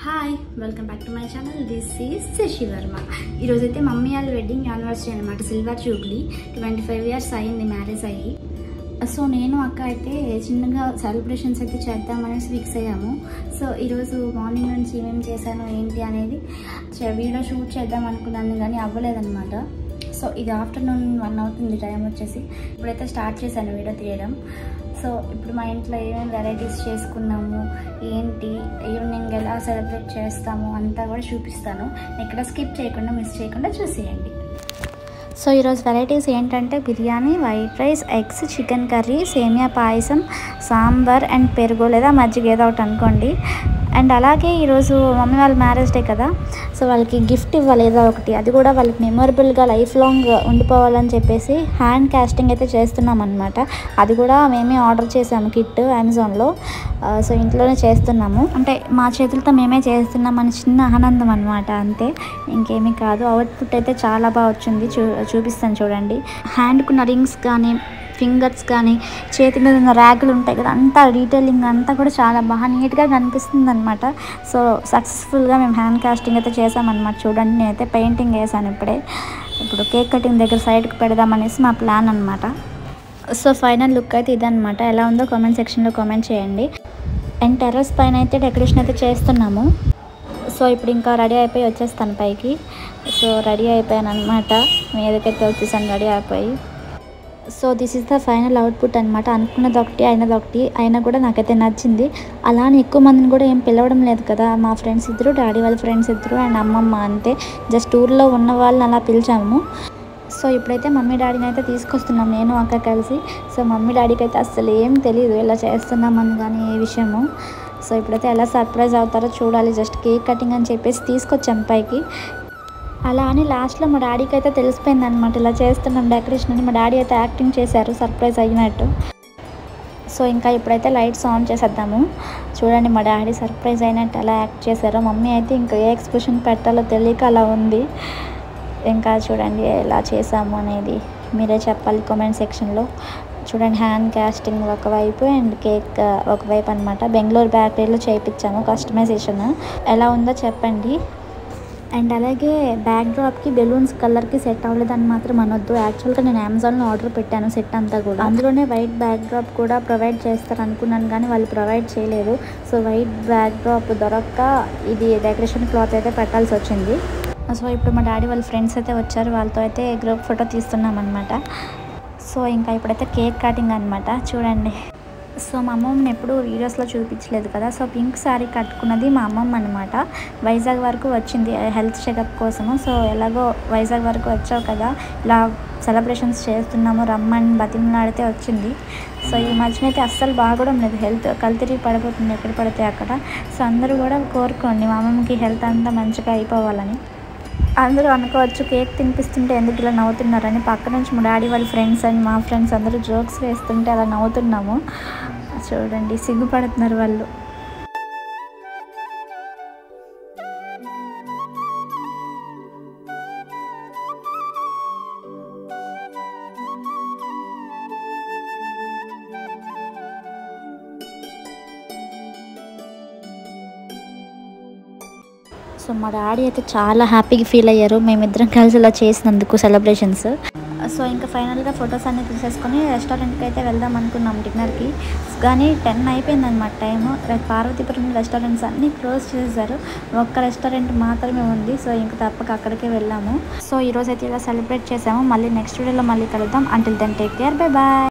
Hi welcome back to my channel. This is Shashi Varma. ఈరోజైతే mummy వాళ్ళ wedding anniversary అనమాట, silver jubilee. 25 years అయ్యింది marriage అయ్యి. సో నేను అక్క అయితే చిన్నగా సెలబ్రేషన్స్ అయితే చేద్దామనేసి ఫిక్స్ అయ్యాము. సో ఈరోజు మార్నింగ్ నుంచి ఏమేమి చేశాను ఏంటి అనేది వీడియో షూట్ చేద్దాం అనుకున్నాను కానీ అవ్వలేదన్నమాట. సో ఇది ఆఫ్టర్నూన్ 1 అవుతుంది టైం వచ్చేసి. ఇప్పుడైతే స్టార్ట్ చేశాను వీడియో తీయడం. సో ఇప్పుడు మా ఇంట్లో ఏమేమి వెరైటీస్ చేసుకున్నాము ఏంటి, ఈవినింగ్ ఎలా సెలబ్రేట్ చేస్తాము అంతా కూడా చూపిస్తాను. ఇక్కడ స్కిప్ చేయకుండా మిస్ చేయకుండా చూసేయండి. సో ఈరోజు వెరైటీస్ ఏంటంటే biryani, white rice, eggs, chicken curry, సేమియా పాయసం, సాంబార్ అండ్ పెరుగు లేదా మజ్జిగ ఏదో ఒకటి అనుకోండి. అండ్ అలాగే ఈరోజు మమ్మీ వాళ్ళ మ్యారేజ్ డే కదా, సో వాళ్ళకి గిఫ్ట్ ఇవ్వాలి ఏదో ఒకటి, అది కూడా వాళ్ళకి మెమొరబుల్గా లైఫ్ లాంగ్ ఉండిపోవాలని చెప్పేసి హ్యాండ్ కాస్టింగ్ అయితే చేస్తున్నాం అనమాట. అది కూడా మేమే ఆర్డర్ చేసాము కిట్ అమెజాన్లో. సో ఇంట్లోనే చేస్తున్నాము, అంటే మా చేతులతో మేమే చేస్తున్నామని చిన్న ఆనందం అనమాట, అంతే, ఇంకేమీ కాదు. అవుట్పుట్ అయితే చాలా బాగా వచ్చింది, చూపిస్తాను చూడండి. హ్యాండ్కున్న రింగ్స్ కానీ, ఫింగర్స్ కానీ, చేతి మీద ఉన్న ర్యాగులు ఉంటాయి కదా, అంతా డీటెయిలింగ్ అంతా కూడా చాలా బాగా నీట్గా కనిపిస్తుంది అనమాట. సో సక్సెస్ఫుల్గా మేము హ్యాండ్ కాస్టింగ్ అయితే చేసామన్నమాట. చూడండి, నేనైతే పెయింటింగ్ వేసాను ఇప్పుడే. ఇప్పుడు కేక్ కటింగ్ దగ్గర సైడ్కి పెడదామనేసి మా ప్లాన్ అనమాట. సో ఫైనల్ లుక్ అయితే ఇదనమాట. ఎలా ఉందో కామెంట్ సెక్షన్లో కామెంట్ చేయండి. అండ్ టెర్రస్ పైన అయితే డెకరేషన్ అయితే చేస్తున్నాము. సో ఇప్పుడు ఇంకా రెడీ అయిపోయి వచ్చేస్తాను పైకి. సో రెడీ అయిపోయాను అనమాట, మీదకైతే వచ్చేసాను రెడీ అయిపోయి. So this is the final output అనమాట. అనుకున్నది ఒకటి, అయినది ఒకటి, అయినా కూడా నాకైతే నచ్చింది. అలానే ఎక్కువ మందిని కూడా ఏం పిలవడం లేదు కదా, మా ఫ్రెండ్స్ ఇద్దరు, డాడీ వాళ్ళ ఫ్రెండ్స్ ఇద్దరు అండ్ అమ్మమ్మ, అంతే. జస్ట్ ఊర్లో ఉన్న వాళ్ళని అలా పిలిచాము. సో ఇప్పుడైతే మమ్మీ డాడీని అయితే తీసుకొస్తున్నాం నేను అక్క కలిసి. సో మమ్మీ డాడీకి అయితే అసలు ఏం తెలియదు ఇలా చేస్తున్నామని కానీ ఏ విషయము. సో ఇప్పుడైతే ఎలా సర్ప్రైజ్ అవుతారో చూడాలి. జస్ట్ కేక్ కటింగ్ అని చెప్పేసి తీసుకొచ్చాం పైకి. అలా అని లాస్ట్లో మా డాడీకి అయితే తెలిసిపోయింది అనమాట ఇలా చేస్తున్నాం డెకరేషన్ అని. మా డాడీ అయితే యాక్టింగ్ చేశారు సర్ప్రైజ్ అయినట్టు. సో ఇంకా ఇప్పుడైతే లైట్స్ ఆన్ చేసేద్దాము. చూడండి మా డాడీ సర్ప్రైజ్ అయినట్టు ఎలా యాక్ట్ చేశారో. మమ్మీ అయితే ఇంకా ఏ ఎక్స్ప్రెషన్ పెట్టాలో తెలియక అలా ఉంది. ఇంకా చూడండి ఎలా చేసాము అనేది మీరే చెప్పాలి కామెంట్ సెక్షన్లో. చూడండి, హ్యాండ్ కాస్టింగ్ ఒకవైపు అండ్ కేక్ ఒకవైపు అనమాట. బెంగళూరు బేకరీలో చేయించాము కస్టమైజేషన్. ఎలా ఉందో చెప్పండి. అండ్ అలాగే బ్యాక్ డ్రాప్కి బెలూన్స్ కలర్కి సెట్ అవ్వలేదని మాత్రం అనొద్దు. యాక్చువల్గా నేను అమెజాన్లో ఆర్డర్ పెట్టాను సెట్ అంతా కూడా. అందులోనే వైట్ బ్యాక్ డ్రాప్ కూడా ప్రొవైడ్ చేస్తారు అనుకున్నాను కానీ వాళ్ళు ప్రొవైడ్ చేయలేదు. సో వైట్ బ్యాక్ డ్రాప్ దొరక్క ఇది డెకరేషన్ క్లాత్ అయితే పెట్టాల్సి వచ్చింది. సో ఇప్పుడు మా డాడీ వాళ్ళ ఫ్రెండ్స్ అయితే వచ్చారు, వాళ్ళతో అయితే గ్రూప్ ఫోటో తీస్తున్నాం అనమాట. సో ఇంకా ఇప్పుడైతే కేక్ కటింగ్ అనమాట. చూడండి, సో మా అమ్మమ్మని ఎప్పుడు వీడియోస్లో చూపించలేదు కదా. సో పింక్ శారీ కట్టుకున్నది మా అమ్మమ్మ అనమాట. వైజాగ్ వరకు వచ్చింది హెల్త్ చెకప్ కోసము. సో ఎలాగో వైజాగ్ వరకు వచ్చావు కదా, ఇలా సెలబ్రేషన్స్ చేస్తున్నాము రమ్మని బతిమలాడితే వచ్చింది. సో ఈ మధ్యన అయితే అస్సలు బాగోవడం లేదు, హెల్త్ కల్తిరిగి పడిపోతుంది ఎక్కడ పడితే అక్కడ. సో అందరూ కూడా కోరుకోండి మా అమ్మమ్మకి హెల్త్ అంతా మంచిగా అయిపోవాలని. అందరూ అనుకోవచ్చు కేక్ తినిపిస్తుంటే ఎందుకు ఇలా నవ్వుతున్నారని. పక్క నుంచి మా డాడీ వాళ్ళ ఫ్రెండ్స్ అండ్ మా ఫ్రెండ్స్ అందరూ జోక్స్ వేస్తుంటే అలా నవ్వుతున్నాము. చూడండి, సిగ్గుపడుతున్నారు వాళ్ళు. సో మా డాడీ అయితే చాలా హ్యాపీగా ఫీల్ అయ్యారు మేమిద్దరం కలిసి ఇలా చేసినందుకు సెలబ్రేషన్స్. సో ఇంకా ఫైనల్గా ఫొటోస్ అన్నీ తీసేసుకొని రెస్టారెంట్కి అయితే వెళ్దాం అనుకున్నాం డిన్నర్కి. కానీ 10 అయిపోయింది అనమాట టైము. పార్వతీపురం రెస్టారెంట్స్ అన్నీ క్లోజ్ చేశారు, ఒక్క రెస్టారెంట్ మాత్రమే ఉంది. సో ఇంకా తప్పక అక్కడికే వెళ్ళాము. సో ఈరోజు అయితే ఇలా సెలబ్రేట్ చేసాము. మళ్ళీ నెక్స్ట్ వీడియోలో మళ్ళీ కలుద్దాం. Until then take care, bye bye.